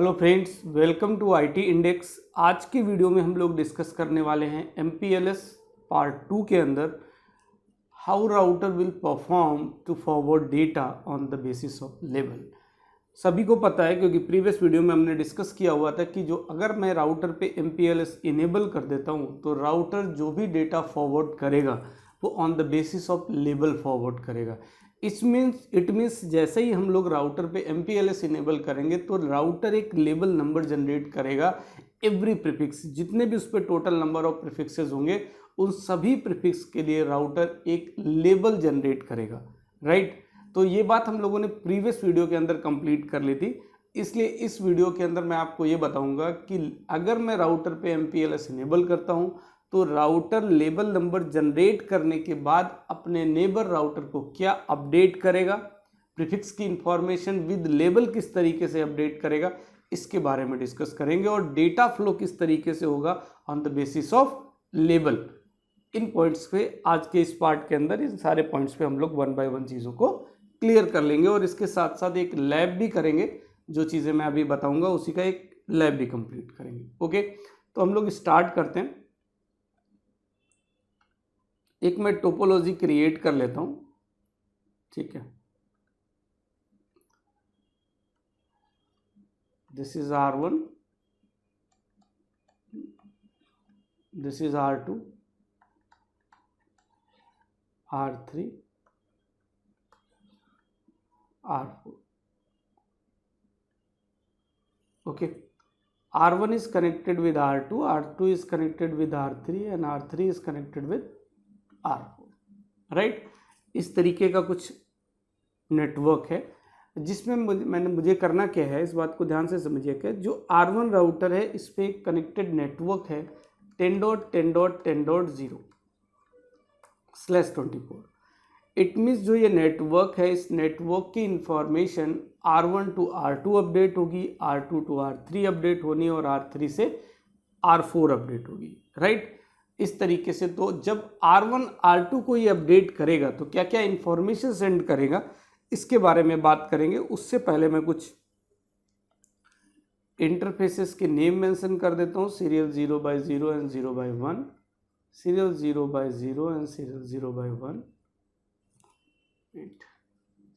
Hello friends, welcome to IT index. आज की video में हम लोग डिस्कस करने वाले हैं MPLS पार्ट 2 के अंदर how router will perform to forward data on the basis of लेवल। सभी को पता है क्योंकि प्रीवियस वीडियो में हमने डिस्कस किया हुआ था कि जो अगर मैं राउटर पे MPLS इनेबल कर देता हूँ तो राउटर जो भी डेटा फॉरवर्ड करेगा वो on the basis of label forward करेगा। इट मीन्स जैसे ही हम लोग राउटर पे MPLS इनेबल करेंगे तो राउटर एक लेबल नंबर जनरेट करेगा। एवरी प्रीफिक्स, जितने भी उस पर टोटल नंबर ऑफ प्रीफिक्सेस होंगे उन सभी प्रीफिक्स के लिए राउटर एक लेबल जनरेट करेगा। राइट, तो ये बात हम लोगों ने प्रीवियस वीडियो के अंदर कंप्लीट कर ली थी, इसलिए इस वीडियो के अंदर मैं आपको ये बताऊंगा कि अगर मैं राउटर पे MPLS इनेबल करता हूँ तो राउटर लेबल नंबर जनरेट करने के बाद अपने नेबर राउटर को क्या अपडेट करेगा, प्रीफिक्स की इंफॉर्मेशन विद लेबल किस तरीके से अपडेट करेगा, इसके बारे में डिस्कस करेंगे और डेटा फ्लो किस तरीके से होगा on the basis of label. In points पे आज के इस पार्ट के अंदर इन सारे पॉइंट्स पे हम लोग वन बाय वन चीज़ों को क्लियर कर लेंगे और इसके साथ साथ एक लैब भी करेंगे। जो चीज़ें मैं अभी बताऊंगा उसी का एक लैब भी कंप्लीट करेंगे। ओके, तो हम लोग स्टार्ट करते हैं। एक मैं टोपोलॉजी क्रिएट कर लेता हूं, ठीक है। This is R1, this is R2, R3, R4. Okay, R1 is connected with R2, R2 is connected with R3 and R3 is connected with R4. Right, इस तरीके का कुछ नेटवर्क है जिसमें मुझे करना क्या है, इस बात को ध्यान से समझिए कि जो R1 राउटर है इस पे कनेक्टेड नेटवर्क है 10.10.10.0/24। इट मीन्स जो ये नेटवर्क है इस नेटवर्क की information R1 to R2 update होगी, R2 टू R3 अपडेट होनी और R3 से R4 अपडेट होगी। राइट, इस तरीके से तो जब R1 R2 को ये अपडेट करेगा तो क्या क्या इंफॉर्मेशन सेंड करेगा इसके बारे में बात करेंगे। उससे पहले मैं कुछ इंटरफेसेस के नेम मेंशन कर देता हूँ। Serial 0/0 and 0/1, serial 0/0 and serial 0/1,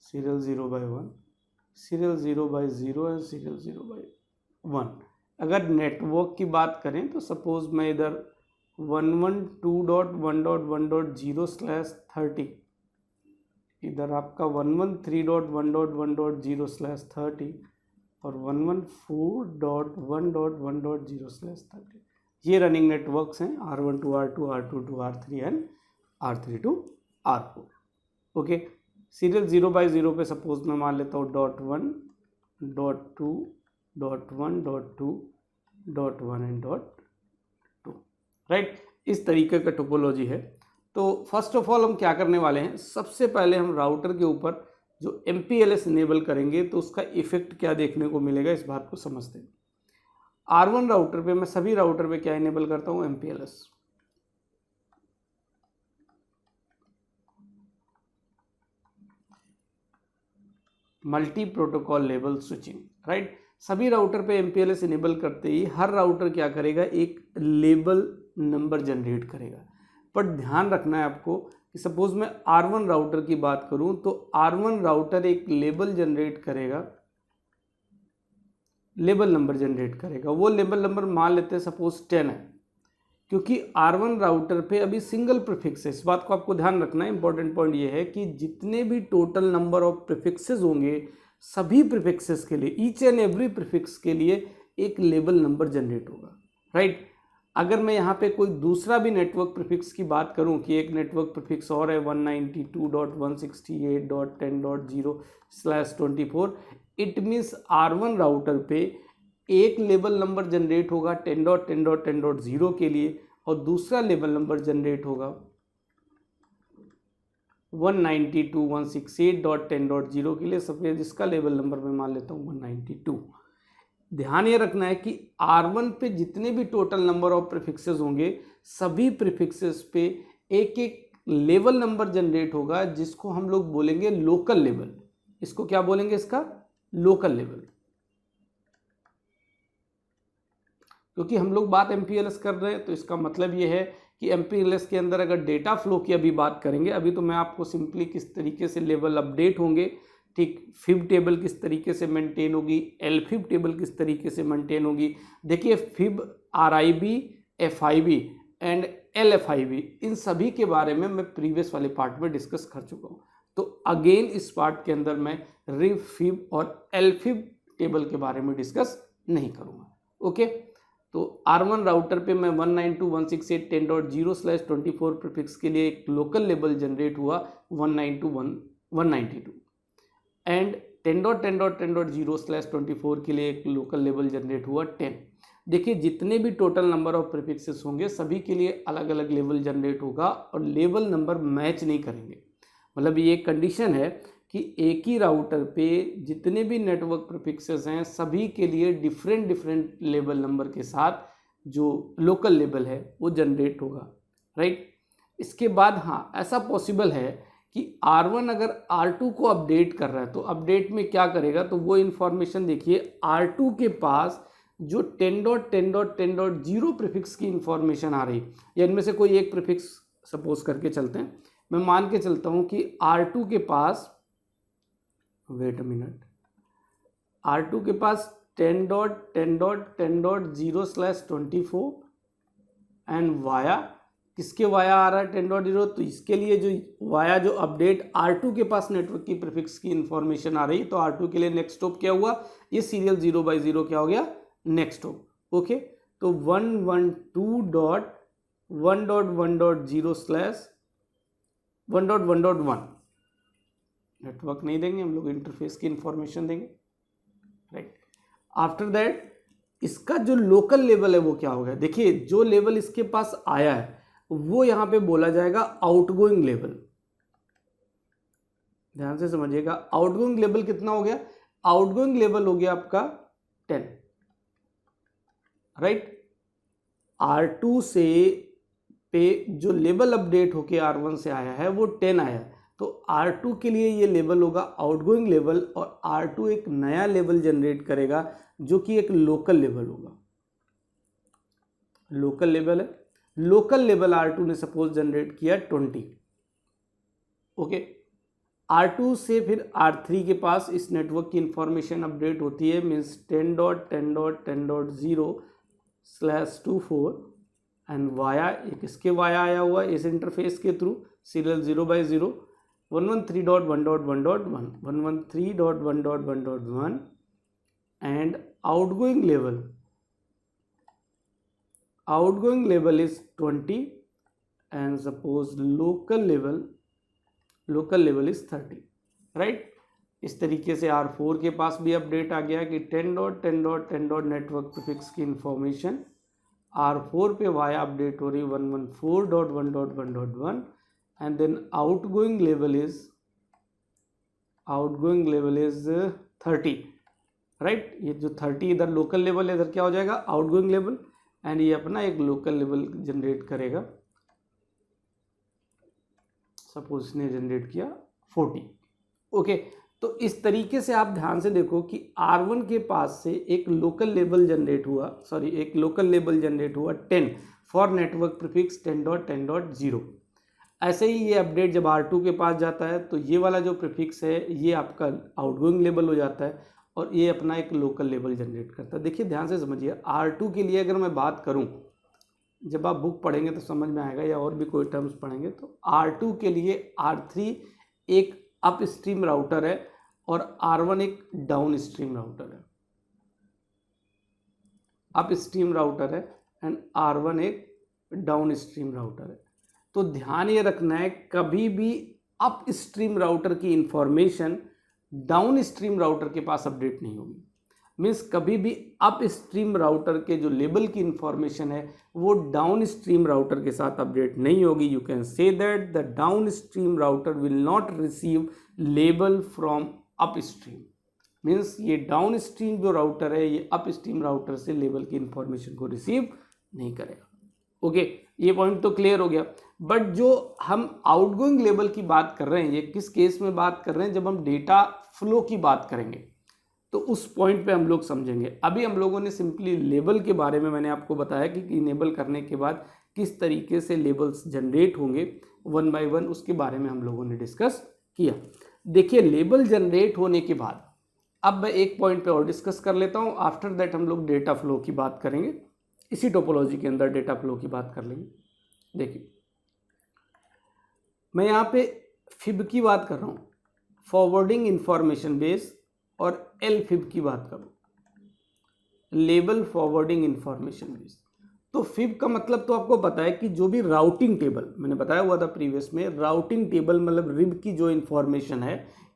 serial 0/1, serial 0/0 and serial 0/1। अगर नेटवर्क की बात करें तो सपोज मैं इधर 112.1.1.0/30, इधर आपका 113.1.1.0/30 और 114.1.1.0/30 ये रनिंग नेटवर्क्स हैं R1 to R2, R2 to R3 and R3 to R4। Okay, serial 0/0 पे सपोज मैं मान लेता हूँ .1, .2, .1, .2, .1 एंड .2। राइट, इस तरीके का टोपोलॉजी है। तो फर्स्ट ऑफ ऑल हम क्या करने वाले हैं, सबसे पहले हम राउटर के ऊपर जो MPLS इनेबल करेंगे तो उसका इफेक्ट क्या देखने को मिलेगा इस बात को समझते हैं। R1 राउटर पे मैं सभी राउटर पे क्या इनेबल करता हूँ, MPLS। Multi protocol level switching. Right, सभी राउटर पे MPLS इनेबल करते ही हर राउटर क्या करेगा, एक लेबल नंबर जनरेट करेगा। पर ध्यान रखना है आपको कि सपोज मैं R1 राउटर की बात करूं तो R1 राउटर एक लेबल जनरेट करेगा, लेबल नंबर जनरेट करेगा। वो लेबल नंबर मान लेते हैं सपोज 10 है, क्योंकि R1 राउटर पे अभी सिंगल प्रीफिक्स है। इस बात को आपको ध्यान रखना है। इंपॉर्टेंट पॉइंट ये है कि जितने भी टोटल नंबर ऑफ प्रीफिक्सेस होंगे सभी प्रीफिक्सेस के लिए, ईच एंड एवरी प्रीफिक्स के लिए एक लेबल नंबर जनरेट होगा। राइट, अगर मैं यहाँ पे कोई दूसरा भी नेटवर्क प्रीफिक्स की बात करूँ कि एक नेटवर्क प्रीफिक्स और है 192.168.10.0/24, इट मीन्स R1 राउटर पे एक लेबल नंबर जनरेट होगा 10.10.10.0 के लिए और दूसरा लेबल नंबर जनरेट होगा 192.168.10.0 के लिए। सपोज इसका लेवल नंबर मैं मान लेता हूँ 192। ध्यान ये रखना है कि R1 पे जितने भी टोटल नंबर ऑफ प्रीफिक्सेस होंगे सभी प्रीफिक्सेस पे एक एक लेवल नंबर जनरेट होगा जिसको हम लोग बोलेंगे लोकल लेवल। इसको क्या बोलेंगे, इसका लोकल लेवल। क्योंकि हम लोग बात MPLS कर रहे हैं, तो इसका मतलब ये है कि MPLS के अंदर अगर डेटा फ्लो की अभी बात करेंगे, अभी तो मैं आपको सिंपली किस तरीके से लेवल अपडेट होंगे, ठीक, फिब टेबल किस तरीके से मेंटेन होगी, LFIB टेबल किस तरीके से मेंटेन होगी। देखिए FIB, RIB, FIB and LFIB, इन सभी के बारे में मैं प्रीवियस वाले पार्ट में डिस्कस कर चुका हूँ। तो अगेन इस पार्ट के अंदर मैं RIB, FIB और LFIB टेबल के बारे में डिस्कस नहीं करूँगा। ओके, तो R1 राउटर पे मैं 192.168.10/24 प्रीफिक्स के लिए एक लोकल लेबल जनरेट हुआ 192.192 एंड 10.10.10.0/24 के लिए एक लोकल लेबल जनरेट हुआ 10। देखिए जितने भी टोटल नंबर ऑफ प्रीफिक्सेस होंगे सभी के लिए अलग अलग लेवल जनरेट होगा और लेवल नंबर मैच नहीं करेंगे। मतलब ये एक कंडीशन है कि एक ही राउटर पे जितने भी नेटवर्क प्रीफिक्सेस हैं सभी के लिए डिफरेंट लेवल नंबर के साथ जो लोकल लेबल है वो जनरेट होगा, राइट। इसके बाद हाँ, ऐसा पॉसिबल है कि R1 अगर R2 को अपडेट कर रहा है तो अपडेट में क्या करेगा, तो वो इन्फॉर्मेशन देखिए R2 के पास जो 10.10.10.0 प्रीफिक्स की इंफॉर्मेशन आ रही, या इनमें से कोई एक प्रीफिक्स सपोज करके चलते हैं, मैं मान के चलता हूं कि R2 के पास, वेट अ मिनट, R2 के पास 10.10.10.0/24 एंड वाया, किसके वाया आ रहा है 10.0, तो इसके लिए जो वाया जो अपडेट R2 के पास नेटवर्क की प्रीफिक्स की इंफॉर्मेशन आ रही, तो R2 के लिए नेक्स्ट स्टॉप क्या हुआ, ये सीरियल 0/0 क्या हो गया, नेक्स्ट स्टॉप। ओके, तो 112.1.1.0/1.1.1 नेटवर्क नहीं देंगे हम लोग, इंटरफेस की इंफॉर्मेशन देंगे, राइट। आफ्टर दैट इसका जो लोकल लेवल है वो क्या हो गया, देखिए जो लेवल इसके पास आया है वो यहां पे बोला जाएगा आउटगोइंग लेवल। ध्यान से समझिएगा, आउटगोइंग लेवल कितना हो गया, आउटगोइंग लेवल हो गया आपका 10, राइट। R2 से पे जो लेवल अपडेट होके R1 से आया है वो 10 आया है, तो R2 के लिए ये लेवल होगा आउटगोइंग लेवल, और R2 एक नया लेवल जनरेट करेगा जो कि एक लोकल लेवल होगा। लोकल लेवल है, लोकल लेवल R2 ने सपोज जनरेट किया 20। ओके, R2 से फिर R3 के पास इस नेटवर्क की इंफॉर्मेशन अपडेट होती है, मीन्स 10.10.10.0/24 एंड वाया, एक इसके वाया आया हुआ इस इंटरफेस के थ्रू सीरियल 0/0 113.1.1.1 113.1.1.1 एंड आउटगोइंग लेवल is 20 and suppose local level is 30, right. इस तरीके से R4 के पास भी अपडेट आ गया कि 10.10.10. नेटवर्क प्रीफिक्स की इंफॉर्मेशन R4 पे वाया अपडेट हो रही 114.1.1.1 एंड देन आउटगोइंग लेवल इज 30, राइट। ये जो 30 इधर लोकल लेवल है, इधर क्या हो जाएगा आउटगोइंग लेवल, एंड ये अपना एक लोकल लेवल जनरेट करेगा, सपोज इसने जनरेट किया 40। ओके, तो इस तरीके से आप ध्यान से देखो कि R1 के पास से एक लोकल लेवल जनरेट हुआ 10 फॉर नेटवर्क प्रीफिक्स 10.10.0। ऐसे ही ये अपडेट जब R2 के पास जाता है तो ये वाला जो प्रीफिक्स है ये आपका आउटगोइंग लेवल हो जाता है और ये अपना एक लोकल लेवल जनरेट करता है। देखिए ध्यान से समझिए, R2 के लिए अगर मैं बात करूं, जब आप बुक पढ़ेंगे तो समझ में आएगा, या और भी कोई टर्म्स पढ़ेंगे तो R2 के लिए R3 एक अप स्ट्रीम राउटर है और R1 एक डाउन स्ट्रीम राउटर है। अप स्ट्रीम राउटर है एंड R1 एक डाउन स्ट्रीम राउटर है। तो ध्यान ये रखना है, कभी भी अप स्ट्रीम राउटर की इंफॉर्मेशन डाउन स्ट्रीम राउटर के पास अपडेट नहीं होगी। मीन्स कभी भी अप स्ट्रीम राउटर के जो लेबल की इंफॉर्मेशन है वो डाउन स्ट्रीम राउटर के साथ अपडेट नहीं होगी। You can say that the down stream router will not receive label from up stream. Means ये डाउन स्ट्रीम जो राउटर है ये अप स्ट्रीम राउटर से लेबल की इंफॉर्मेशन को रिसीव नहीं करेगा। ओके, ये पॉइंट तो क्लियर हो गया। बट जो हम आउटगोइंग लेवल की बात कर रहे हैं, ये किस केस में बात कर रहे हैं, जब हम डेटा फ्लो की बात करेंगे। तो उस पॉइंट पे हम लोग समझेंगे। अभी हम लोगों ने सिंपली लेबल के बारे में मैंने आपको बताया कि इनेबल करने के बाद किस तरीके से लेबल्स जनरेट होंगे वन बाय वन, उसके बारे में हम लोगों ने डिस्कस किया। देखिए लेबल जनरेट होने के बाद अब मैं एक पॉइंट पे और डिस्कस कर लेता हूँ। आफ्टर दैट हम लोग डेटा फ्लो की बात करेंगे, इसी टोपोलॉजी के अंदर डेटा फ्लो की बात कर लेंगे। देखिए मैं यहाँ पे फिब की बात कर रहा हूँ, फॉरवर्डिंग इंफॉर्मेशन बेस, और एल फिब की बात करूँ, लेबल फॉरवर्डिंग इंफॉर्मेशन बेस। तो फिब का मतलब तो आपको पता है कि जो भी राउटिंग टेबल, मैंने बताया हुआ था प्रीवियस में, राउटिंग टेबल मतलब रिब की जो इंफॉर्मेशन है,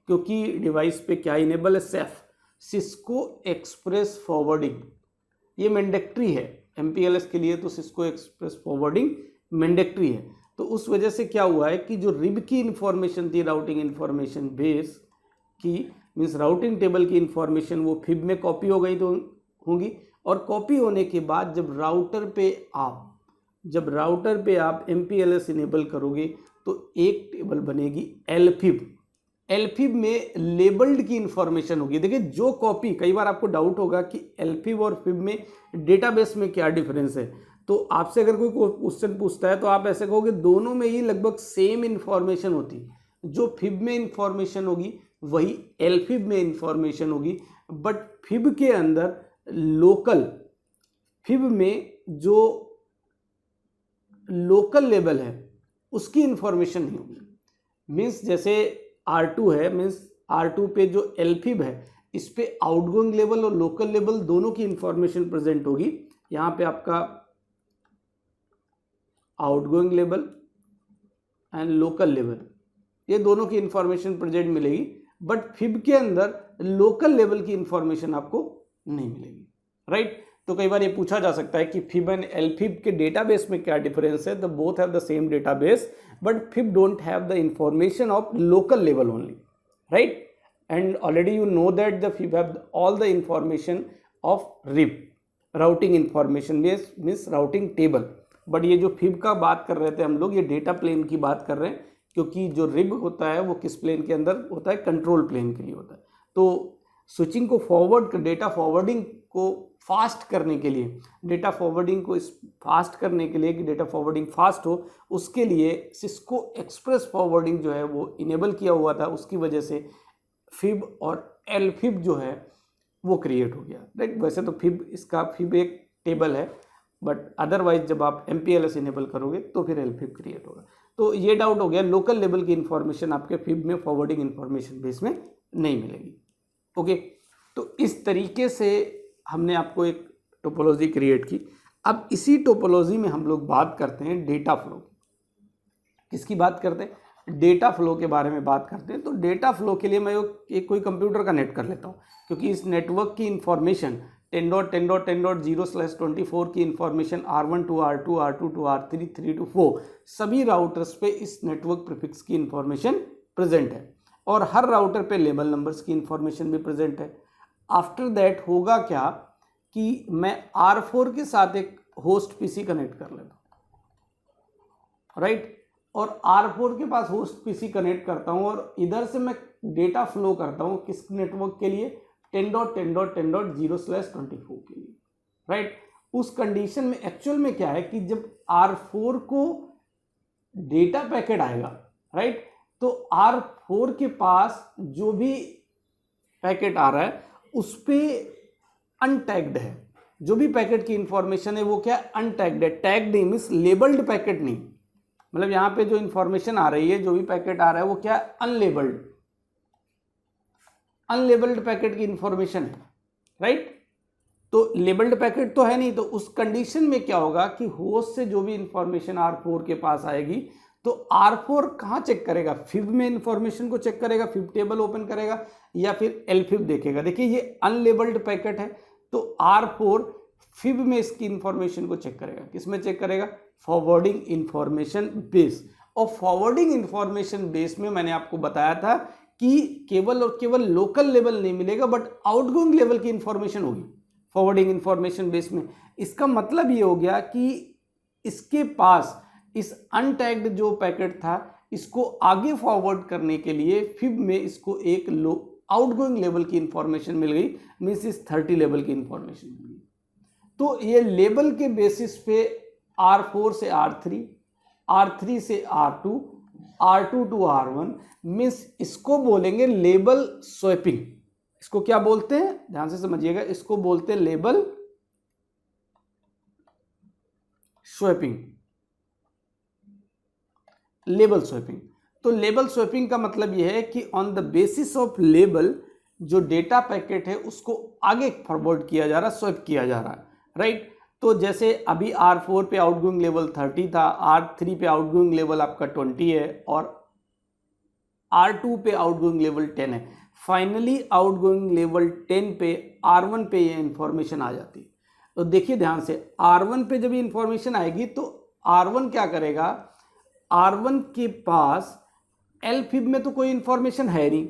क्योंकि डिवाइस पे क्या इनेबल है, सेफ, सिस्को एक्सप्रेस फॉरवर्डिंग, ये मैंडेटरी है MPLS के लिए, तो सिस्को एक्सप्रेस फॉरवर्डिंग मैंडेटरी है। तो उस वजह से क्या हुआ है कि जो रिब की इंफॉर्मेशन थी राउटिंग इंफॉर्मेशन बेस की, मीन्स राउटिंग टेबल की इंफॉर्मेशन, वो फिब में कॉपी हो गई तो होंगी, और कॉपी होने के बाद जब राउटर पे आप MPLS इनेबल करोगे तो एक टेबल बनेगी एलफिब। एलफिब में लेबल्ड की इंफॉर्मेशन होगी। देखिए जो कॉपी, कई बार आपको डाउट होगा कि एलफिब और फिब में डेटाबेस में क्या डिफरेंस है, तो आपसे अगर कोई क्वेश्चन पूछता है तो आप ऐसे कहोगे दोनों में ही लगभग सेम इंफॉर्मेशन होती है। जो फिब में इंफॉर्मेशन होगी वही एलफिब में इंफॉर्मेशन होगी, बट फिब के अंदर फिब में जो लोकल लेवल है उसकी इंफॉर्मेशन नहीं होगी। मीन्स जैसे R2 है, मीन्स R2 पे जो एलफिब है इस पे आउटगोइंग लेवल और लोकल लेवल दोनों की इंफॉर्मेशन प्रेजेंट होगी। यहाँ पे आपका outgoing level and local level, ये दोनों की इंफॉर्मेशन प्रेजेंट मिलेगी, बट फिब के अंदर लोकल लेवल की इंफॉर्मेशन आपको नहीं मिलेगी, राइट। तो कई बार ये पूछा जा सकता है कि फिब एंड एलफिब के डेटाबेस में क्या डिफरेंस है। The both have the same database but fib don't have the information of local level only, right. And already you know that the fib have all the information of rib, routing information base means routing table. But ये जो fib का बात कर रहे थे हम लोग, ये डेटा प्लेन की बात कर रहे हैं, क्योंकि जो रिब होता है वो किस प्लेन के अंदर होता है, कंट्रोल प्लेन के लिए होता है। तो स्विचिंग को फॉरवर्ड, डेटा फॉरवर्डिंग को फास्ट करने के लिए, डेटा फॉरवर्डिंग को फास्ट करने के लिए कि डेटा फॉरवर्डिंग फास्ट हो, उसके लिए सिस्को एक्सप्रेस फॉरवर्डिंग जो है वो इनेबल किया हुआ था। उसकी वजह से फिब और एलफिब जो है वो क्रिएट हो गया, राइट। वैसे तो फिब एक टेबल है, बट अदरवाइज जब आप MPLS इनेबल करोगे तो फिर एलफिब क्रिएट होगा। तो ये डाउट हो गया, लोकल लेवल की इंफॉर्मेशन आपके फिब में फॉरवर्डिंग इंफॉर्मेशन बेस में नहीं मिलेगी, ओके। तो इस तरीके से हमने आपको एक टोपोलॉजी क्रिएट की। अब इसी टोपोलॉजी में हम लोग बात करते हैं डेटा फ्लो। किसकी बात करते हैं, डेटा फ्लो के बारे में बात करते हैं। तो डेटा फ्लो के लिए मैं एक कोई कंप्यूटर का नेट कर लेता हूँ, क्योंकि इस नेटवर्क की इंफॉर्मेशन 10.10.10.0/24 की information R1 to R2, R2 to R3, 3 to 4 सभी राउटर्स पे इस नेटवर्क प्रीफिक्स की इंफॉर्मेशन प्रेजेंट है, और हर राउटर पे लेबल नंबर्स की इंफॉर्मेशन भी प्रेजेंट है। आफ्टर दैट होगा क्या कि मैं R4 के साथ एक होस्ट PC कनेक्ट कर लेता हूँ, राइट। और R4 के पास होस्ट PC कनेक्ट करता हूँ और इधर से मैं डेटा फ्लो करता हूँ किस नेटवर्क के लिए, 10.10.10/0/24 के लिए, राइट। उस कंडीशन में एक्चुअल में क्या है कि जब R4 को डेटा पैकेट आएगा, राइट, तो R4 के पास जो भी पैकेट आ रहा है उस पे अनटैग्ड है। जो भी पैकेट की इंफॉर्मेशन है वो क्या अनटैग्ड है, टैग्ड नहीं, मीन्स लेबल्ड पैकेट नहीं। मतलब यहाँ पे जो इंफॉर्मेशन आ रही है, जो भी पैकेट आ रहा है वो क्या अनलेबल्ड पैकेट की इंफॉर्मेशन है, राइट। तो लेबल्ड पैकेट तो है नहीं, तो उस कंडीशन में क्या होगा कि होस्ट से जो भी इंफॉर्मेशन R4 के पास आएगी तो R4 कहाँ चेक करेगा, फिब में इंफॉर्मेशन को चेक करेगा, फिब टेबल ओपन करेगा, या फिर एलफिब देखेगा। देखिए ये अनलेबल्ड पैकेट है, तो R4 फिब में इसकी इंफॉर्मेशन को चेक करेगा। किसमें चेक करेगा, फॉरवर्डिंग इंफॉर्मेशन बेस। और फॉरवर्डिंग इंफॉर्मेशन बेस में मैंने आपको बताया था कि केवल और केवल लोकल लेवल नहीं मिलेगा, बट आउटगोइंग लेवल की इंफॉर्मेशन होगी फॉरवर्डिंग इंफॉर्मेशन बेस में। इसका मतलब ये हो गया कि इसके पास इस अनटैग्ड जो पैकेट था इसको आगे फॉरवर्ड करने के लिए फिब में इसको एक आउटगोइंग लेवल की इंफॉर्मेशन मिल गई, मीन्स इस 30 लेवल की इंफॉर्मेशन मिल गई। तो ये लेवल के बेसिस पे R4 से R3, R3 से R2, R2 to R1, means इसको बोलेंगे लेबल स्वैपिंग। इसको क्या बोलते हैं, ध्यान से समझिएगा, इसको बोलते हैं लेबल स्वैपिंग। लेबल स्वैपिंग, तो लेबल स्वैपिंग का मतलब यह है कि on the basis of label जो डेटा पैकेट है उसको आगे फॉरवर्ड किया जा रहा है, स्वैप किया जा रहा है, राइट। तो जैसे अभी R4 पे आउटगोइंग लेवल 30 था, R3 पे आउटगोइंग लेवल आपका 20 है और R2 पे आउटगोइंग लेवल 10 है। फाइनली आउटगोइंग लेवल 10 पे R1 पे ये इंफॉर्मेशन आ जाती है। तो देखिए ध्यान से, R1 पे जब ये इंफॉर्मेशन आएगी तो R1 क्या करेगा, R1 के पास LFIB में तो कोई इंफॉर्मेशन है नहीं,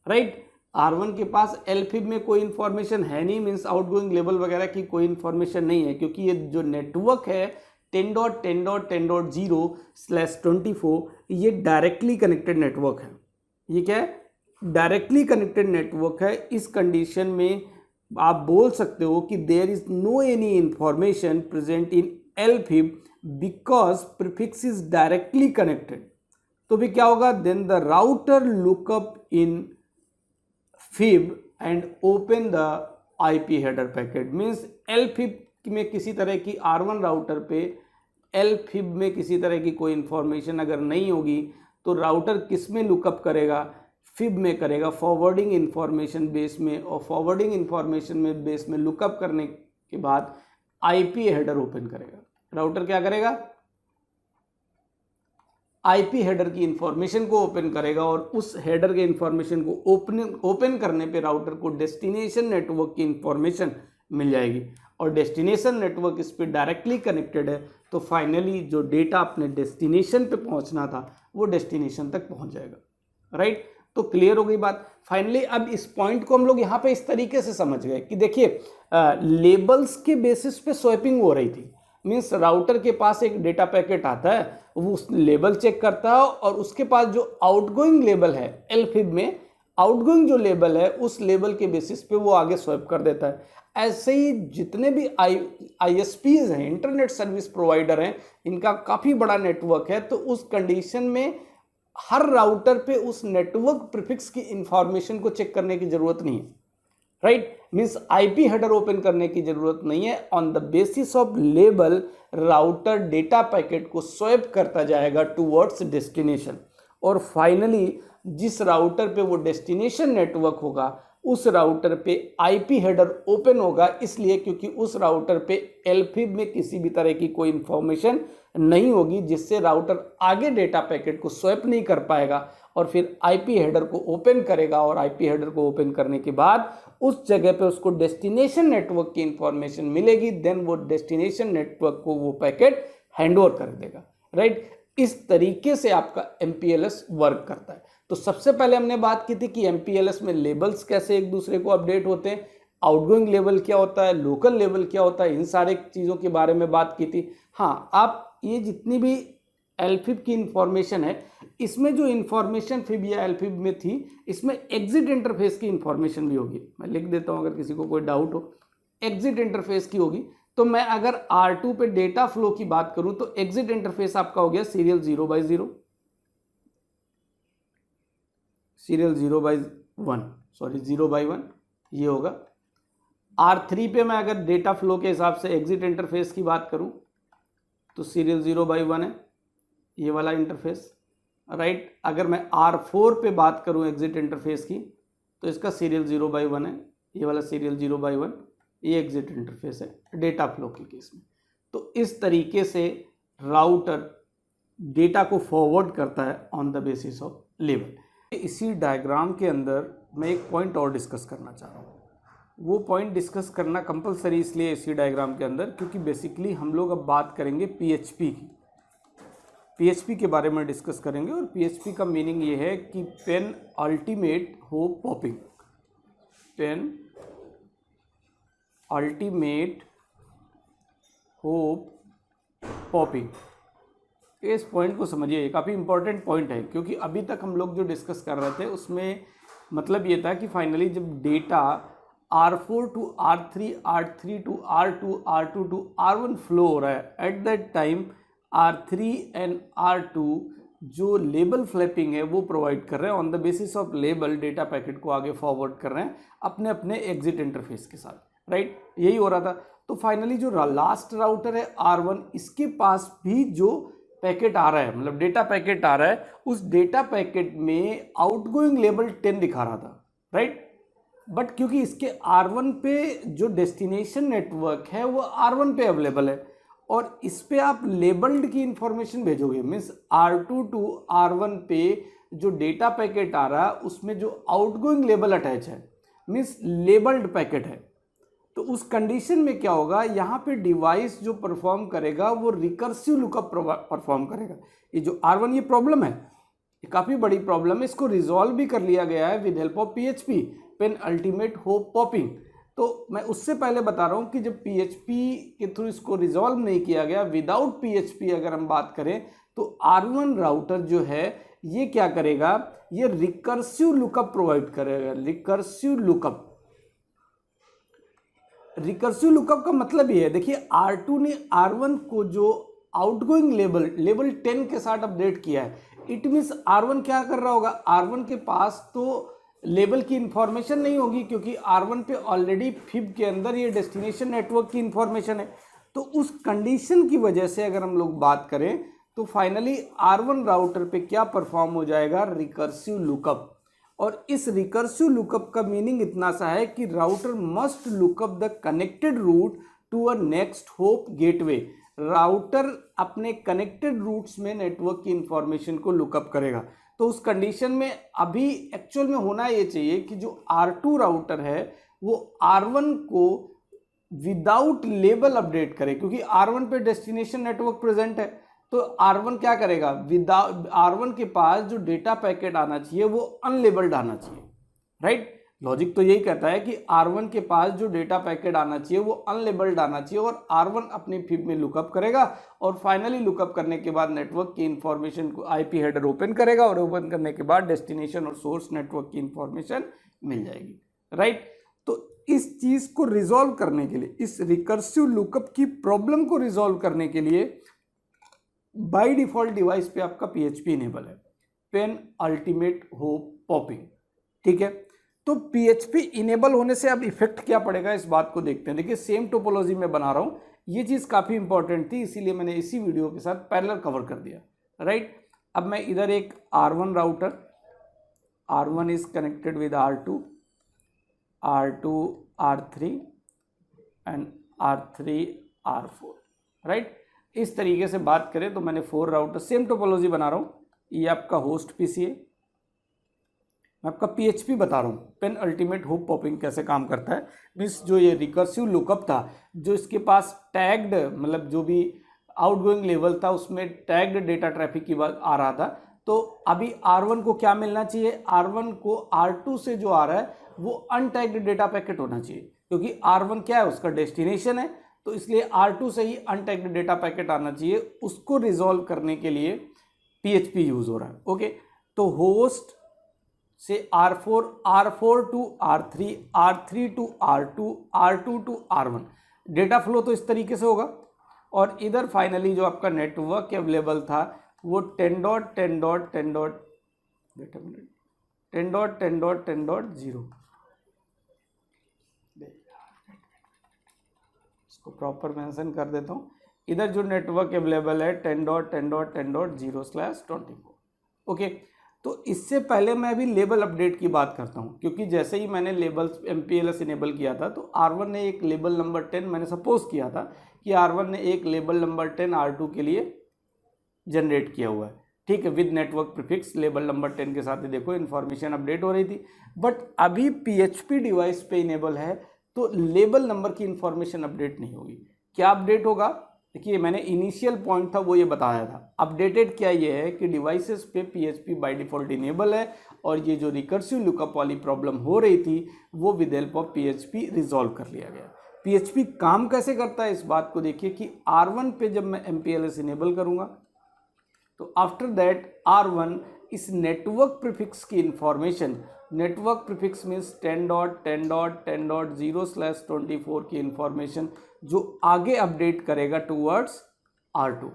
राइट। R1 के पास LFIB में कोई इंफॉर्मेशन है नहीं, मीन्स आउटगोइंग लेवल वगैरह की कोई इंफॉर्मेशन नहीं है, क्योंकि ये जो नेटवर्क है 10.10.10.0/24 ये डायरेक्टली कनेक्टेड नेटवर्क है। ये क्या है, डायरेक्टली कनेक्टेड नेटवर्क है। इस कंडीशन में आप बोल सकते हो कि there is no any information present in LFIB because prefix is directly connected. तो भी क्या होगा, then the router lookup in FIB and open the IP header packet. Means LFIB में किसी तरह की R1 राउटर पे LFIB में किसी तरह की कोई इंफॉर्मेशन अगर नहीं होगी तो राउटर किस में लुकअप करेगा, FIB में करेगा, फॉरवर्डिंग इंफॉर्मेशन बेस में। और फॉरवर्डिंग इंफॉर्मेशन में बेस में लुकअप करने के बाद IP हेडर ओपन करेगा। राउटर क्या करेगा, IP हेडर की इंफॉर्मेशन को ओपन करेगा और उस हेडर के इंफॉर्मेशन को ओपन करने पे राउटर को डेस्टिनेशन नेटवर्क की इंफॉर्मेशन मिल जाएगी और डेस्टिनेशन नेटवर्क इस पे डायरेक्टली कनेक्टेड है। तो फाइनली जो डेटा अपने डेस्टिनेशन पे पहुंचना था वो डेस्टिनेशन तक पहुंच जाएगा, राइट। तो क्लियर हो गई बात। फाइनली अब इस पॉइंट को हम लोग यहाँ पे इस तरीके से समझ गए कि देखिए लेबल्स के बेसिस पे स्वैपिंग हो रही थी। मीन्स राउटर के पास एक डेटा पैकेट आता है, वो उस लेबल चेक करता है और उसके पास जो आउटगोइंग लेबल है LFIB में, आउटगोइंग जो लेबल है उस लेबल के बेसिस पे वो आगे स्वैप कर देता है। ऐसे ही जितने भी ISPs हैं, इंटरनेट सर्विस प्रोवाइडर हैं, इनका काफ़ी बड़ा नेटवर्क है। तो उस कंडीशन में हर राउटर पे उस नेटवर्क प्रीफिक्स की इंफॉर्मेशन को चेक करने की जरूरत नहीं है, right. Means IP header open करने की जरूरत नहीं है। On the basis of label router data packet को स्वैप करता जाएगा टूवर्ड्स डेस्टिनेशन और फाइनली जिस राउटर पे वो डेस्टिनेशन नेटवर्क होगा उस राउटर पे IP हेडर ओपन होगा, इसलिए क्योंकि उस राउटर पे LFIB में किसी भी तरह की कोई इंफॉर्मेशन नहीं होगी, जिससे राउटर आगे डेटा पैकेट को स्वैप नहीं कर पाएगा और फिर IP हेडर को ओपन करेगा और IP हेडर को ओपन करने के बाद उस जगह पे उसको डेस्टिनेशन नेटवर्क की इंफॉर्मेशन मिलेगी। देन वो डेस्टिनेशन नेटवर्क को वो पैकेट हैंडओवर कर देगा, राइट। इस तरीके से आपका MPLS वर्क करता है। तो सबसे पहले हमने बात की थी कि MPLS में लेबल्स कैसे एक दूसरे को अपडेट होते हैं, आउटगोइंग लेवल क्या होता है, लोकल लेवल क्या होता है, इन सारे चीज़ों के बारे में बात की थी। हाँ, आप ये जितनी भी LFIB की इंफॉर्मेशन है, इसमें जो इंफॉर्मेशन FIB या LFIB में थी, इसमें एग्जिट इंटरफेस की इंफॉर्मेशन भी होगी। मैं लिख देता हूँ अगर किसी को कोई डाउट हो। एग्जिट इंटरफेस की होगी। तो मैं अगर R2 पे डेटा फ्लो की बात करूं तो एग्जिट इंटरफेस आपका हो गया सीरियल 0/0, सीरियल 0/1, सॉरी 0/1 ये होगा। R3 पे मैं अगर डेटा फ्लो के हिसाब से एग्जिट इंटरफेस की बात करूं तो सीरियल 0/1 है ये वाला इंटरफेस, राइट। अगर मैं R4 पे बात करूं एग्जिट इंटरफेस की तो इसका सीरियल 0/1 है, ये वाला सीरियल 0/1, ये एग्जिट इंटरफेस है डेटा फ्लो के केस में। तो इस तरीके से राउटर डेटा को फॉरवर्ड करता है on the basis of level. इसी डायग्राम के अंदर मैं एक पॉइंट और डिस्कस करना चाह रहा हूँ। वो पॉइंट डिस्कस करना कंपलसरी इसलिए इसी डायग्राम के अंदर क्योंकि बेसिकली हम लोग अब बात करेंगे PHP की। PHP के बारे में डिस्कस करेंगे और PHP का मीनिंग ये है कि penultimate hop popping, penultimate hop popping. इस पॉइंट को समझिए, काफ़ी इंपॉर्टेंट पॉइंट है क्योंकि अभी तक हम लोग जो डिस्कस कर रहे थे उसमें मतलब ये था कि फाइनली जब data R4 to R3, R3 to R2, R2 to R1 flow हो रहा है, at that time R3 and R2 जो लेबल फ्लैपिंग है वो प्रोवाइड कर रहे हैं, on the basis of label data packet को आगे फॉरवर्ड कर रहे हैं अपने अपने एग्जिट इंटरफेस के साथ, राइट। यही हो रहा था। तो फाइनली जो लास्ट राउटर है R1, इसके पास भी जो पैकेट आ रहा है, मतलब डेटा पैकेट आ रहा है, उस डेटा पैकेट में आउटगोइंग लेबल 10 दिखा रहा था, राइट। बट क्योंकि इसके R1 पे जो डेस्टिनेशन नेटवर्क है वो R1 पे अवेलेबल है और इस पे आप लेबल्ड की इंफॉर्मेशन भेजोगे, मीन्स R2 टू R1 पे जो डेटा पैकेट आ रहा है उसमें जो आउटगोइंग लेबल अटैच है, मीन्स लेबल्ड पैकेट है। तो उस कंडीशन में क्या होगा, यहाँ पे डिवाइस जो परफॉर्म करेगा वो रिकर्सिव लुकअप परफॉर्म करेगा। ये जो R1 ये प्रॉब्लम है, ये काफ़ी बड़ी प्रॉब्लम है, इसको रिजॉल्व भी कर लिया गया है with help of PHP, penultimate hop popping. तो मैं उससे पहले बता रहा हूँ कि जब PHP के थ्रू इसको रिजॉल्व नहीं किया गया, विदाउट PHP अगर हम बात करें तो R1 राउटर जो है ये क्या करेगा, ये रिकर्सिव लुकअप प्रोवाइड करेगा। रिकर्सिव लुकअप का मतलब ये है, देखिए R2 ने R1 को जो आउटगोइंग लेबल 10 के साथ अपडेट किया है, इट मीन्स R1 क्या कर रहा होगा, R1 के पास तो लेबल की इंफॉर्मेशन नहीं होगी क्योंकि R1 पे ऑलरेडी फिब के अंदर ये डेस्टिनेशन नेटवर्क की इंफॉर्मेशन है। तो उस कंडीशन की वजह से अगर हम लोग बात करें तो फाइनली R1 राउटर पे क्या परफॉर्म हो जाएगा, रिकर्सिव लुकअप। और इस रिकर्सिव लुकअप का मीनिंग इतना सा है कि router must lookup the connected route to a next hop gateway. Router अपने कनेक्टेड रूट्स में नेटवर्क की इंफॉर्मेशन को लुकअप करेगा। तो उस कंडीशन में अभी एक्चुअल में होना ये चाहिए कि जो R2 राउटर है वो R1 को विदाउट लेबल अपडेट करे, क्योंकि R1 पे डेस्टिनेशन नेटवर्क प्रेजेंट है। तो R1 क्या करेगा, विदाउट R1 के पास जो डेटा पैकेट आना चाहिए वो अनलेबल्ड आना चाहिए, राइट। लॉजिक तो यही कहता है कि R1 के पास जो डेटा पैकेट आना चाहिए वो अनलेबल्ड आना चाहिए और R1 अपनी फिब में लुकअप करेगा और फाइनली लुकअप करने के बाद नेटवर्क की इंफॉर्मेशन को IP हेडर ओपन करेगा और ओपन करने के बाद डेस्टिनेशन और सोर्स नेटवर्क की इंफॉर्मेशन मिल जाएगी, राइट। तो इस चीज़ को रिजॉल्व करने के लिए, इस रिकर्सिव लुकअप की प्रॉब्लम को रिजॉल्व करने के लिए बाय डिफॉल्ट डिवाइस पे आपका PHP इनेबल है, पेन अल्टीमेट होप पॉपिंग, ठीक है। तो PHP इनेबल होने से अब इफेक्ट क्या पड़ेगा इस बात को देखते हैं। देखिए सेम टोपोलॉजी में बना रहा हूँ, ये चीज़ काफ़ी इंपॉर्टेंट थी इसीलिए मैंने इसी वीडियो के साथ पैरेलल कवर कर दिया, राइट। अब मैं इधर एक R1 router, R1 is connected with R2, R2 R3 and R3 R4, right. इस तरीके से बात करें तो मैंने 4 राउटर, सेम टोपोलॉजी बना रहा हूँ। ये आपका होस्ट PC है, मैं आपका PHP बता रहा हूँ, पेन अल्टीमेट होप पॉपिंग कैसे काम करता है। मीन्स जो ये रिकर्सिव लुकअप था, जो इसके पास टैग्ड, मतलब जो भी आउटगोइंग लेवल था उसमें टैग्ड डेटा ट्रैफिक की बात आ रहा था। तो अभी R1 को क्या मिलना चाहिए, R1 को R2 से जो आ रहा है वो अनटैग्ड डेटा पैकेट होना चाहिए, क्योंकि R1 क्या है, उसका डेस्टिनेशन है। तो इसलिए R2 से ही अनटैग्ड डेटा पैकेट आना चाहिए। उसको रिजॉल्व करने के लिए PHP यूज हो रहा है, ओके। तो होस्ट से R4 to R3, R3 to R2, R2 to R1, data flow तो इस तरीके से होगा। और इधर फाइनली जो आपका नेटवर्क अवेलेबल था वो 10.10.10.10.10.0, इसको प्रॉपर मेंशन कर देता हूँ। इधर जो नेटवर्क अवेलेबल है 10.10.10.0/24, ओके। तो इससे पहले मैं अभी लेबल अपडेट की बात करता हूँ, क्योंकि जैसे ही मैंने लेबल MPLS इनेबल किया था तो R1 ने एक लेबल नंबर 10, मैंने सपोज किया था कि R1 ने एक लेबल नंबर 10 R2 के लिए जनरेट किया हुआ है, ठीक है, with network prefix label number 10 के साथ ही देखो इन्फॉर्मेशन अपडेट हो रही थी। बट अभी PHP डिवाइस पे इनेबल है तो लेबल नंबर की इंफॉर्मेशन अपडेट नहीं होगी। क्या अपडेट होगा, देखिए मैंने इनिशियल पॉइंट था वो ये बताया था। अपडेटेड क्या ये है कि डिवाइसेस पे PHP बाय डिफ़ॉल्ट इनेबल है और ये जो रिकर्सिव लुकअप वाली प्रॉब्लम हो रही थी वो with help of PHP resolve कर लिया गया। PHP काम कैसे करता है इस बात को देखिए कि R1 पे जब मैं MPLS इनेबल करूँगा तो आफ्टर दैट R1 इस नेटवर्क प्रीफिक्स की इंफॉर्मेशन नेटवर्क प्रीफिक्स मीन्स 10.10.10.0/24 की इंफॉर्मेशन जो आगे अपडेट करेगा टूवर्ड्स R2।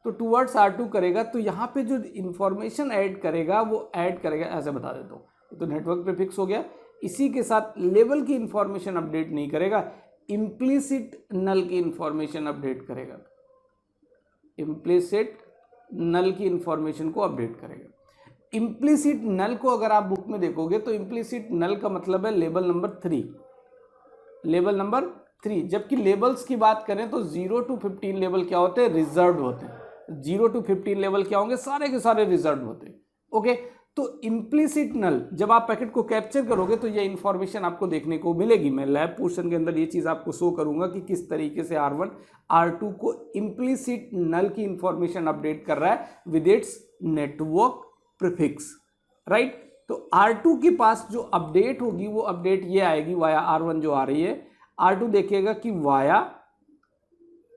तो टूवर्ड्स R2 करेगा, तो यहाँ पे जो इंफॉर्मेशन ऐड करेगा वो ऐड करेगा, ऐसे बता देता हूँ, तो नेटवर्क प्रीफिक्स हो गया। इसी के साथ लेवल की इंफॉर्मेशन अपडेट नहीं करेगा, इम्प्लिसिट नल की इंफॉर्मेशन अपडेट करेगा, इम्प्लिसिट नल की इंफॉर्मेशन को अपडेट करेगा। इम्प्लिसिट नल को अगर आप बुक में देखोगे तो इम्प्लिसिट नल का मतलब है लेबल नंबर 3, लेबल नंबर 3। जबकि लेबल्स की बात करें तो 0 to 15 लेवल क्या होते हैं, रिजर्व होते हैं। 0 to 15 लेवल क्या होंगे, सारे के सारे रिजर्व होते हैं। ओके, तो इम्प्लिसिट नल जब आप पैकेट को कैप्चर करोगे तो ये इंफॉर्मेशन आपको देखने को मिलेगी। मैं लैब पोर्शन के अंदर ये चीज़ आपको शो करूंगा कि किस तरीके से R1 R2 को इम्प्लिसिट नल की इंफॉर्मेशन अपडेट कर रहा है with its network prefix, right. तो R2 के पास जो अपडेट होगी वो अपडेट ये आएगी वाया R1 जो आ रही है। R2 देखेगा कि वाया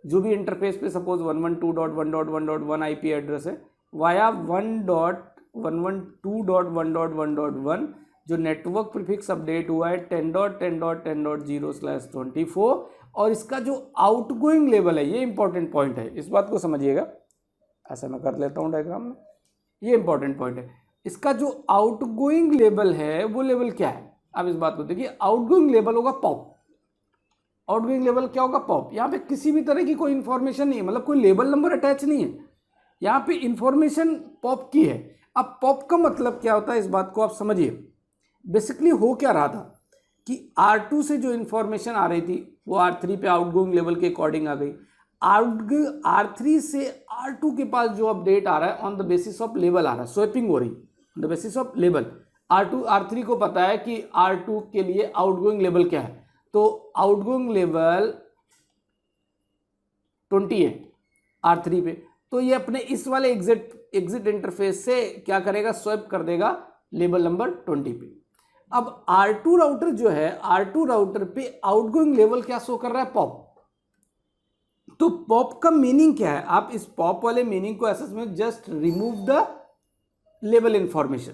जो भी इंटरफेस पे सपोज 112.1.1.1 आईपी एड्रेस है, वाया 1.112.1.1.1 जो नेटवर्क प्रीफिक्स अपडेट हुआ है 10.10.10.0/24, और इसका जो आउटगोइंग लेवल है, ये इंपॉर्टेंट पॉइंट है, इस बात को समझिएगा। ऐसा मैं कर लेता हूँ डायग्राम में, ये इंपॉर्टेंट पॉइंट है। इसका जो आउटगोइंग लेवल है वो लेवल क्या है, अब इस बात को देखिए। आउटगोइंग लेवल होगा पॉप। आउटगोइंग लेवल क्या होगा, पॉप। यहाँ पे किसी भी तरह की कोई इंफॉर्मेशन नहीं है, मतलब कोई लेबल नंबर अटैच नहीं है, यहाँ पे इंफॉर्मेशन पॉप की है। अब पॉप का मतलब क्या होता है, इस बात को आप समझिए। बेसिकली हो क्या रहा था कि R2 से जो इंफॉर्मेशन आ रही थी वो R3 पे आउटगोइंग लेवल के अकॉर्डिंग आ गई। R3 से R2 के पास जो अपडेट आ रहा है on the basis of level आ रहा है, स्वैपिंग हो रही on the basis of level. R3 को पता है कि R2 के लिए आउटगोइंग लेवल क्या है, तो आउटगोइंग लेवल 20 है R3 पे, तो ये अपने इस वाले एग्जिट इंटरफेस से क्या करेगा, स्वैप कर देगा लेवल नंबर 20 पे। अब R2 राउटर जो है, R2 राउटर पे आउटगोइंग लेवल क्या शो कर रहा है, पॉप। तो पॉप का मीनिंग क्या है, आप इस पॉप वाले मीनिंग को ऐसा समझो, just remove the level information.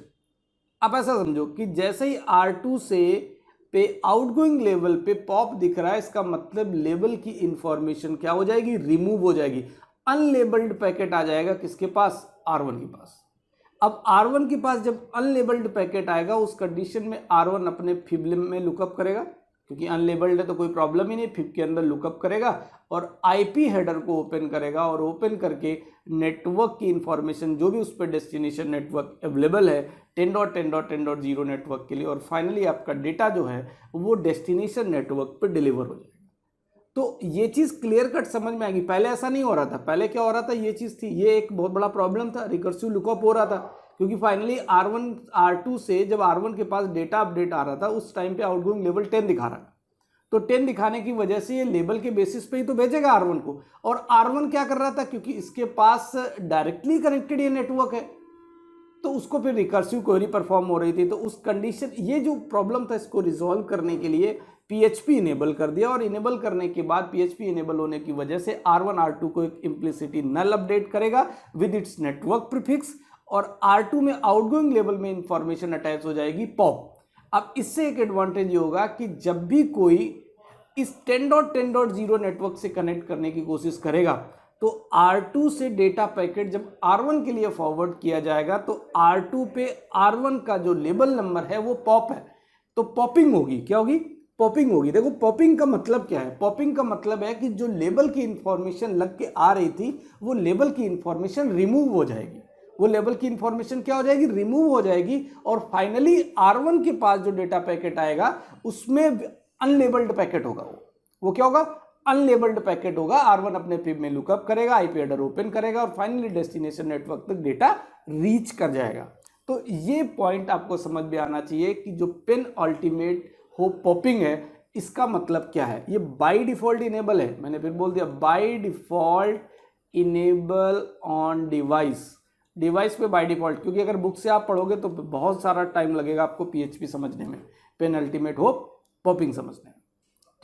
आप ऐसा समझो कि जैसे ही R2 से पे आउटगोइंग लेवल पे पॉप दिख रहा है, इसका मतलब लेवल की इंफॉर्मेशन क्या हो जाएगी, रिमूव हो जाएगी। अनलेबल्ड पैकेट आ जाएगा किसके पास, R1 के पास। अब R1 के पास जब अनलेबल्ड पैकेट आएगा, उस कंडीशन में R1 अपने फिब में लुकअप करेगा, क्योंकि अनलेबल्ड है तो कोई प्रॉब्लम ही नहीं, फिब के अंदर लुकअप करेगा और आईपी हेडर को ओपन करेगा, और ओपन करके नेटवर्क की इंफॉर्मेशन जो भी उस पर डेस्टिनेशन नेटवर्क अवेलेबल है 10.10.10.0 नेटवर्क के लिए, और फाइनली आपका डेटा जो है वो डेस्टिनेशन नेटवर्क पर डिलीवर हो जाएगा। तो ये चीज़ क्लियर कट समझ में आएगी। पहले ऐसा नहीं हो रहा था, पहले क्या हो रहा था, ये चीज़ थी, ये एक बहुत बड़ा प्रॉब्लम था, रिकर्सिव लुकअप हो रहा था, क्योंकि फाइनली R2 से जब R1 के पास डेटा अपडेट आ रहा था उस टाइम पे आउटगोइंग लेवल 10 दिखा रहा था। तो 10 दिखाने की वजह से ये लेवल के बेसिस पे ही तो भेजेगा R1 को, और R1 क्या कर रहा था, क्योंकि इसके पास डायरेक्टली कनेक्टेड ये नेटवर्क है, तो उसको फिर रिकर्सिव क्वेरी परफॉर्म हो रही थी। तो उस कंडीशन, ये जो प्रॉब्लम था, इसको रिजॉल्व करने के लिए PHP इनेबल कर दिया, और इनेबल करने के बाद PHP इनेबल होने की वजह से R1 R2 को एक इम्प्लिसिटी नल अपडेट करेगा विद इट्स नेटवर्क प्रीफिक्स, और R2 में आउटगोइंग लेवल में इंफॉर्मेशन अटैच हो जाएगी पॉप। अब इससे एक एडवांटेज ये होगा कि जब भी कोई इस 10.10.0 नेटवर्क से कनेक्ट करने की कोशिश करेगा, तो R2 से डेटा पैकेट जब R1 के लिए फॉरवर्ड किया जाएगा, तो R2 पे R1 का जो लेबल नंबर है वो पॉप है, तो पॉपिंग होगी। क्या होगी, पॉपिंग होगी। देखो पॉपिंग का मतलब क्या है, पॉपिंग का मतलब है कि जो लेबल की इंफॉर्मेशन लग के आ रही थी वो लेबल की इंफॉर्मेशन रिमूव हो जाएगी, वो लेवल की इंफॉर्मेशन क्या हो जाएगी, रिमूव हो जाएगी, और फाइनली R1 के पास जो डेटा पैकेट आएगा उसमें अनलेबल्ड पैकेट होगा। वो क्या होगा, अनलेबल्ड पैकेट होगा। R1 अपने फिब में लुकअप करेगा, आईपी हेडर ओपन करेगा, और फाइनली डेस्टिनेशन नेटवर्क तक डेटा रीच कर जाएगा। तो ये पॉइंट आपको समझ में आना चाहिए कि जो पेन अल्टीमेट हो पॉपिंग है, इसका मतलब क्या है। ये बाय डिफॉल्ट इनेबल है, मैंने फिर बोल दिया, by default enable on device पे बाय डिफॉल्ट, क्योंकि अगर बुक से आप पढ़ोगे तो बहुत सारा टाइम लगेगा आपको PHP समझने में, पेन अल्टीमेट होप पॉपिंग समझने में।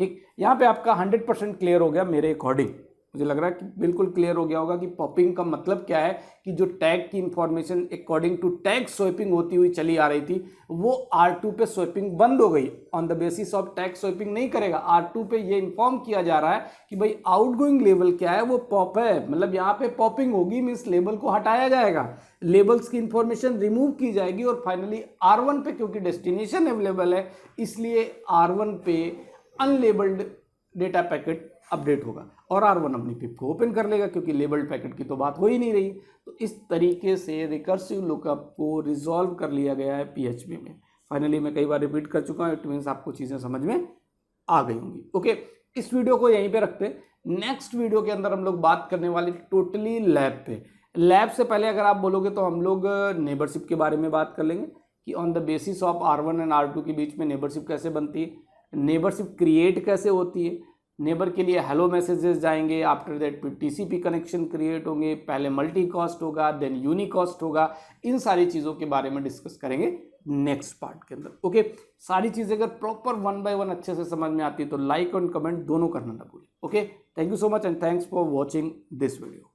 ठीक, यहाँ पे आपका 100% क्लियर हो गया मेरे अकॉर्डिंग, मुझे लग रहा है कि बिल्कुल क्लियर हो गया होगा कि पॉपिंग का मतलब क्या है, कि जो टैग की information according to tag swapping होती हुई चली आ रही थी वो R2 पे स्वैपिंग बंद हो गई। On the basis of tag swapping नहीं करेगा, R2 पे ये इन्फॉर्म किया जा रहा है कि भाई आउटगोइंग लेवल क्या है, वो पॉप है, मतलब यहाँ पे पॉपिंग होगी, मीन्स लेबल को हटाया जाएगा, लेबल्स की इंफॉर्मेशन रिमूव की जाएगी और फाइनली R1 पे क्योंकि डेस्टिनेशन अवेलेबल है इसलिए R1 पे अनलेबल्ड डेटा पैकेट अपडेट होगा और R1 अपनी पिप को ओपन कर लेगा क्योंकि लेबल्ड पैकेट की तो बात हो ही नहीं रही। तो इस तरीके से रिकर्सिव लुकअप को रिजॉल्व कर लिया गया है PHP में। फाइनली मैं कई बार रिपीट कर चुका हूँ, इट मीन्स आपको चीज़ें समझ में आ गई होंगी। ओके, इस वीडियो को यहीं पे रखते हैं। नेक्स्ट वीडियो के अंदर हम लोग बात करने वाले टोटली लैब पे। लैब से पहले अगर आप बोलोगे तो हम लोग नेबरशिप के बारे में बात कर लेंगे कि on the basis of R1 and R2 के बीच में नेबरशिप कैसे बनती है, नेबरशिप क्रिएट कैसे होती है, नेबर के लिए हेलो मैसेजेस जाएंगे, आफ्टर दैट फिर TCP कनेक्शन क्रिएट होंगे, पहले मल्टी कॉस्ट होगा देन यूनिकॉस्ट होगा, इन सारी चीज़ों के बारे में डिस्कस करेंगे नेक्स्ट पार्ट के अंदर। ओके, सारी चीज़ें अगर प्रॉपर 1 by 1 अच्छे से समझ में आती है तो लाइक और कमेंट दोनों करना ना भूलें। Okay, thank you so much and thanks for watching this video.